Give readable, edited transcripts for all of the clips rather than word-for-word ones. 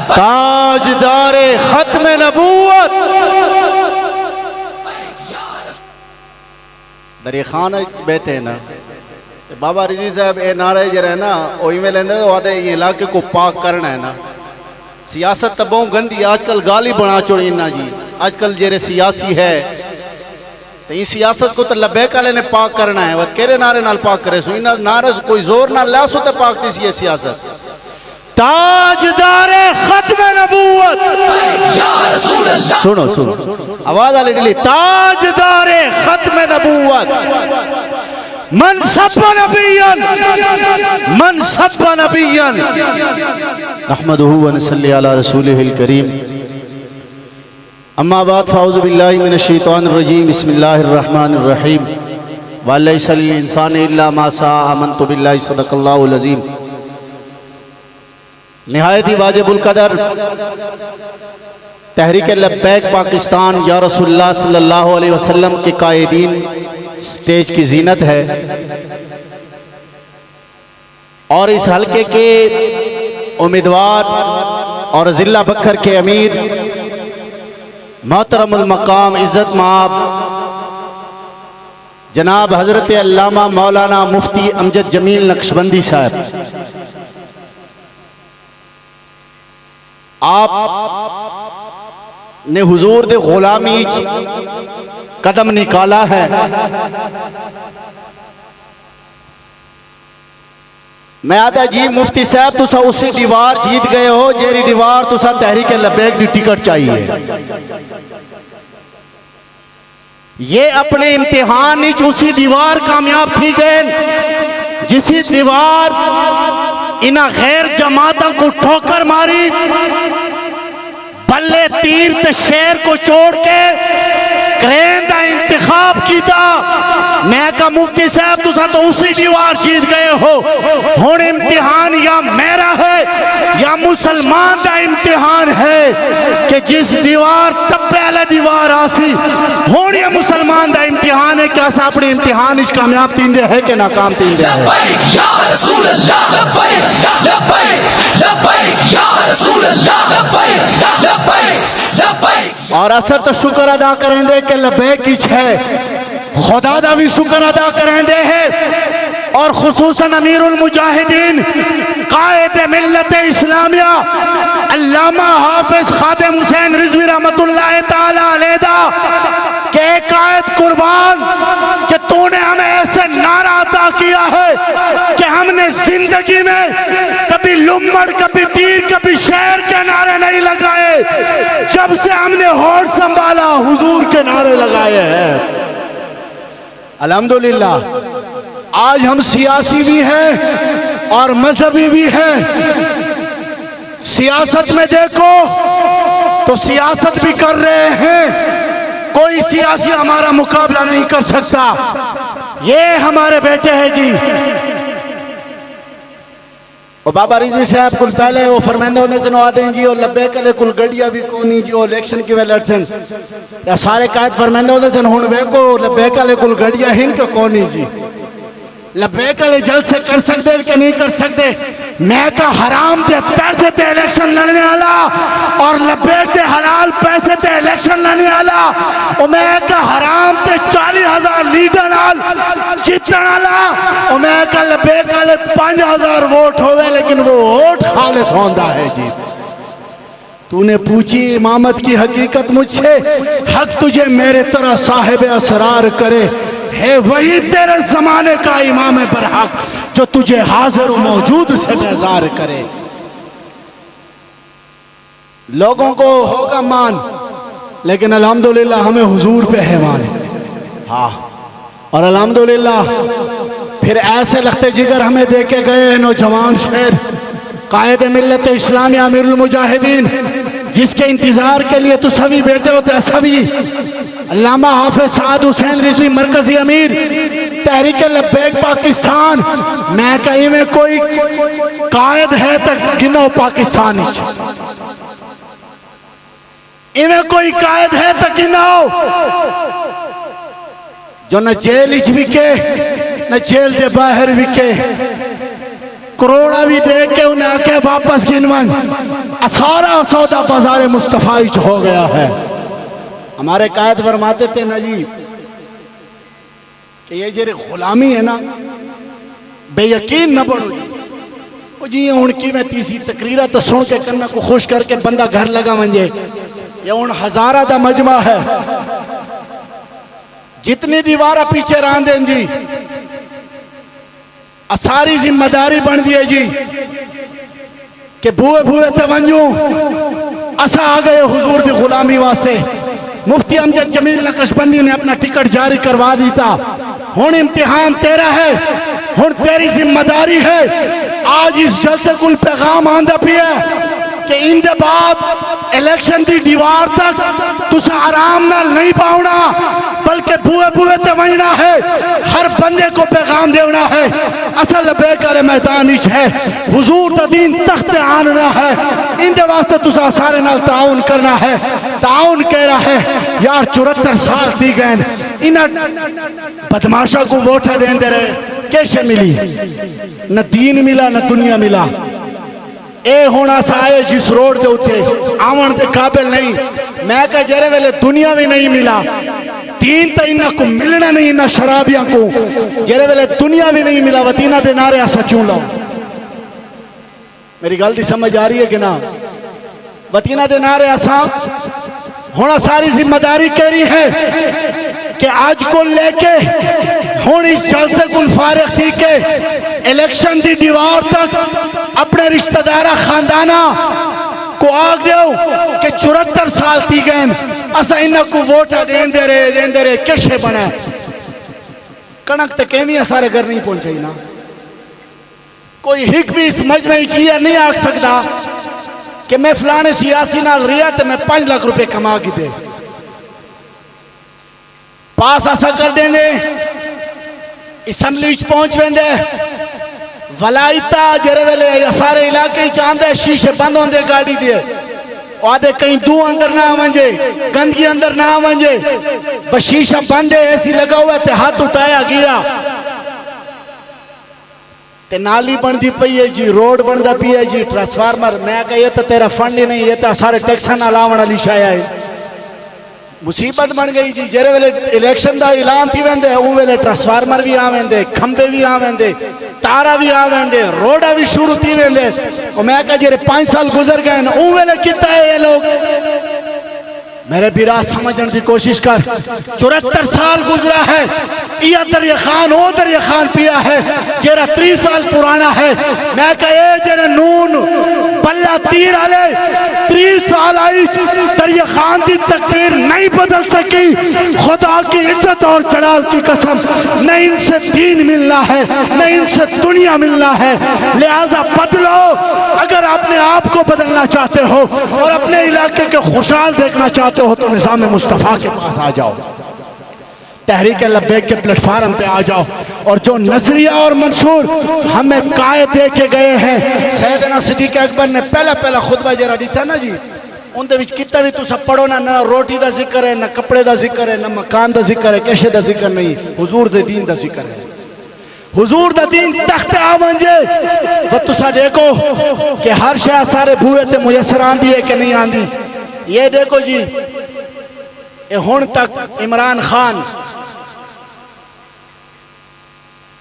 تاجدار ختم نبوت دری خان بیٹھے نا بابا رضوی صاحب اے نعرہ جو ہے نا اوہی میں لیندے تو آتے یہ علاقے کو پاک کرنا ہے نا سیاست تبوں گندی آج کل گالی بنا چوڑی نا جی آج کل جیرے سیاسی ہے تو یہ سیاست کو تو لبیک علیہ نے پاک کرنا ہے وہ کیرے نعرے نال پاک کرے سو انہا نعرے کوئی زور نہ لیا سو تے پاک تیسی ہے سیاست تاجدار ختم نبوت سنو سنو آواز آلے ڈلی تاجدار ختم نبوت من سب نبیاً من سب نبیاً نحمدہ ونصلی علی رسولہ الکریم اما بعد فاعوذ باللہ من الشیطان الرجیم بسم اللہ الرحمن الرحیم وَلَيْسَ لِلْإِنسَانِ إِلَّا مَا سَعَى آمَنْتُ بِاللَّهِ صدق اللہ العظیم نہایت ہی واجب القدر تحریک لبیک پاکستان یا رسول اللہ صلی اللہ علیہ وسلم کے قائدین سٹیج کی زینت ہے اور اس حلقے کے امیدوار اور ضلع بکھر کے امیر محترم المقام عزت مآب جناب حضرت علامہ مولانا مفتی امجد جمیل نقشبندی صاحب آپ نے حضور دے غلامی قدم نکالا ہے میں آتا جی مفتی صاحب تسا اسی دیوار جیت گئے ہو جیری دیوار تسا تحریک لبیک دی ٹکٹ چاہیے یہ اپنے امتحان نیچ اسی دیوار کامیاب تھی گئے جسی دیوار انہا غیر جماعتوں کو ٹھوکر ماری بلے تیر تے شیر کو چھوڑ کے کرین دا انتخاب کیتا میں کہا مفتی صاحب تسا تو اسی دیوار جیت گئے ہو ہون امتحان یا میرا ہے یا مسلمان دا امتحان ہے کہ جس دیوار تپے علی دیوار آسی ہون یا مسلمان دا امتحان ہے کہ اسا اپنے امتحان اس کامیاب تیندے ہے کہ ناکام تیندے ہے لبیک یا رسول اللہ لبیک لبیک لبیک یا رسول اللہ لبیک لبیک لبیک اور اثر تو شکر ادا کریں دے کہ لبیک ہی چھے خدا دا بھی شکر ادا کریں دے ہے اور خصوصاً امیر المجاہدین قائد ملت اسلامیہ علامہ حافظ خادم حسین رضوی رحمت اللہ تعالی علیہ دا کہ ایک قائد قربان کہ تو نے ہمیں ایسے نعرہ عطا کیا ہے کہ ہم نے زندگی میں کبھی لمڑ کبھی تیر کبھی شیر کے نعرے نہیں لگائے جب سے ہم نے ہوڑ سنبھالا حضور کے نعرے لگائے ہیں الحمدللہ آج ہم سیاسی بھی ہیں اور مذہبی بھی ہیں سیاست میں دیکھو تو سیاست بھی کر رہے ہیں کوئی سیاسی ہمارا مقابلہ نہیں کر سکتا یہ ہمارے بیٹے ہیں جی اور بابا رضوی صاحب کل پہلے وہ فرمیندہ ہونے سے نوادیں جی اور لبیک علیہ کل گڑیا بھی کونی جی اور الیکشن کی ویلٹسن یا سارے قائد فرمیندہ ہونے سے ہون بے کو لبیک علیہ کل گڑیا ہن کے کونی جی لبیک علیہ جلد سے کر سکتے کہ نہیں کر سکتے میں کا حرام دے پیسے تے الیکشن لڑنے آلا اور لبیک دے حلال پیسے تے الیکشن لڑنے آلا اور میں کا حرام تے 40,000 لیڈر نال جیتن آلا اور میں کا لبیک علیہ 5,000 ووٹ ہوئے لیکن وہ ووٹ خالص ہوندہ ہے جی تو نے پوچھی امامت کی حقیقت مجھ سے حق تجھے میرے طرح صاحب اسرار کرے ہے وہی تیرے زمانے کا امام برحق جو تجھے حاضر و موجود سے بیزار کرے لوگوں کو ہوگا مان لیکن الحمدللہ ہمیں حضور پہ ہے مان ہاں اور الحمدللہ پھر ایسے لخت جگر ہمیں دیکھے گئے نوجوان شہر قائد ملت اسلامی امیر المجاہدین جس کے انتظار کے لیے تو سبھی بیٹے ہوتے ہیں سبھی علامہ حافظ سعد حسین رضوی مرکزی امیر تحریک لبیک پاکستان میں کہیں میں کوئی قائد ہے تک گنو پاکستانی میں کوئی قائد ہے تک گنو جو نہ جیل اچ بھی کے نہ جیل دے باہر وکے کروڑا بھی دے کے انہیں آکے واپس گنوان سارا سودا بازار مصطفیٰ چ ہو گیا ہے. ہمارے قائد فرماتے تھے نا جی کہ یہ جرے غلامی ہے نا بے یقین نہ بڑھو جی ان کی میں تیسی تقریرہ تو سن کے کرنا کو خوش کر کے بندہ گھر لگا منجے یہ ان ہزارہ دا مجمع ہے جتنی دیوارہ پیچھے ران دیں جی ساری ذمہ داری بن دیئے جی کہ بھوئے تے ونجوں اسا آگئے حضور دی غلامی واسطے. مفتی امجد جمیل نقشبندی نے اپنا ٹکٹ جاری کروا دیتا. ہن امتحان تیرا ہے ہن تیری ذمہ داری ہے. آج اس جلسے کل پیغام آندہ پی ہے کہ ان دے بعد الیکشن دی دیوار تک تسا آرام نہ نہیں پاؤنا بلکہ بھوئے تے ونجنا ہے. ہر بندے کو پیغام دیونا ہے. اصل بیکار میدان ہی ہے حضور دا دین تخت آننا ہے. ان دے واسطے تسا سارے نال تعاون کرنا ہے. تعاون کہہ رہا ہے یار 74 سال دی گئے انہاں بدماشا کو ووٹر دین دے رہے کیسے ملی نہ دین ملا نہ دنیا ملا. اے ہونا سائے جس روڈ دے اٹھے آمن دے قابل نہیں. میں کہا جرے ویلے دنیا بھی نہیں ملا دین تا انہاں کو ملنا نہیں انہاں شرابیاں کو جرے ویلے دنیا بھی نہیں ملا وطینہ دے نارے ایسا کیوں لاؤ. میری غلطی سمجھ آ رہی ہے کہ نا وطینہ دے نارے ایسا ہونا ساری ذمہ داری کہہ رہی ہے کہ آج کو لے کے ہون اس جلسے کل فارغ تھی کہ الیکشن دی دیوار تک اپنے رشتہ دارہ خاندانہ کو آگ دیو کہ 74 سال تھی گئے اسا انہاں کو ووٹا دین دے رہے کیسے بنا کنک تے کیمیاں سارے گھر نہیں پہنچائی نا. کوئی ہک بھی اس مجمعی چیئے نہیں آگ سکتا کہ میں فلانے سیاسی نال ریا تے میں 5 لاکھ روپے کما کی دے پاس ایسا کر دینے اسمبلیچ پہنچ ویندے ولائتا جرے ویلے سارے علاقے چاندے شیشے بند ہوندے گاڑی دیے آدھے کہیں دو اندر نہ آمنجے گندگی اندر نہ آمنجے بس شیشہ بندے ایسی لگا ہوا تے ہاتھ اٹھایا گیا تے نالی بن دی پئی ہے جی روڈ بن دا پئی ہے جی ٹرانسفارمر. میں کہا یہ تو تیرا فنڈ ہی نہیں یہ تو سارے ٹیکسن علاوہ علی شایا ہے. مصیبت بن گئی جی جرے ویلے الیکشن دا اعلان تھی ویندے اون ویلے ٹرانسفارمر بھی آویندے کھمبے بھی آویندے تارا بھی آویندے روڈا بھی شروع تھی ویندے. اور میں کہا جرے 5 سال گزر گئے اون ویلے کتا ہے یہ لوگ میرے بیرا سمجھن دی کوشش کر 74 سال گزرا ہے یہ دریا خان او دریا خان پیا ہے جرا 30 سال پرانا ہے. میں کہا اے جرے نون پلہ تیر آلے 30 سال آئی دریا خان دی تقدیر نہیں بدل سکی. خدا کی عزت اور جلال کی قسم نہ ان سے دین ملنا ہے نہ ان سے دنیا ملنا ہے. لہذا بدلو اگر آپ نے آپ کو بدلنا چاہتے ہو اور اپنے علاقے کے خوشحال دیکھنا چاہتے ہو تو نظام مصطفیٰ کے پاس آ جاؤ تحریک لبیک کے پلیٹ فارم پہ آ جاؤ. اور جو نظریہ اور منشور ہمیں قائد دے کے گئے ہیں سیدنا صدیق اکبر نے پہلا خطبہ جرا دیتا نا جی ان دے وچ کتا بھی تو سب پڑھو نہ روٹی دا ذکر ہے نہ کپڑے دا ذکر ہے نہ مکان دا ذکر ہے کیسے دا ذکر نہیں حضور دے دین دا ذکر ہے. حضور دا دین تخت آونجے وہ تسا دیکھو کہ ہر شاہ سارے بھوئے تے میسر آندھی ہے کہ نہیں آندھی. یہ دیکھو جی اے ہون تک عمران خان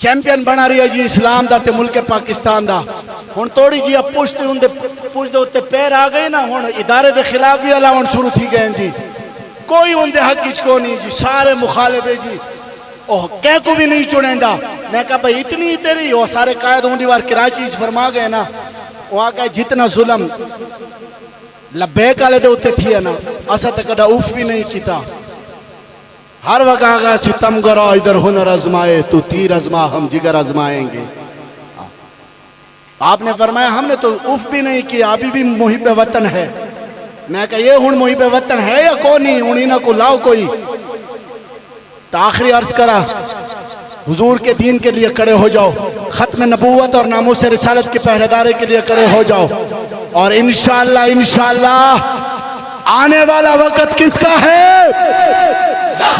چیمپئن بنا رہی ہے جی اسلام دا تے ملک پاکستان دا. ہون توڑی جی اب پوچھتے ہوں دے ہوتے پیر آ گئے نا ہون ادارے دے خلاف بھی علاوہ شروع تھی گئے جی کوئی ہون دے حق کچھ کو نہیں جی سارے مخالف ہے جی اوہ کہہ کو بھی نہیں چڑھیں دا. میں کہا بھئی اتنی تیری وہ سارے قائد ہوں دیوار کراچی فرما گئے نا وہاں کہا جتنا ظلم لبیک آلے دے ہوتے تھی ہے نا اسا تکڑا اوف بھی نہیں کیتا. ہر وقت آگا ستم گرا ادھر ہنر ازمائے تو تیر ازما ہم جگر ازمائیں گے. آپ نے فرمایا ہم نے تو اوف بھی نہیں کیا ابھی بھی محب وطن ہے. میں کہا یہ ہن محب وطن ہے یا کون نہیں ہن انہاں کو لاؤ کوئی. تو آخری عرض کرا حضور کے دین کے لیے کڑے ہو جاؤ ختم نبوت اور ناموس رسالت کے پہرےدارے کے لیے کڑے ہو جاؤ اور انشاءاللہ آنے والا وقت کس کا ہے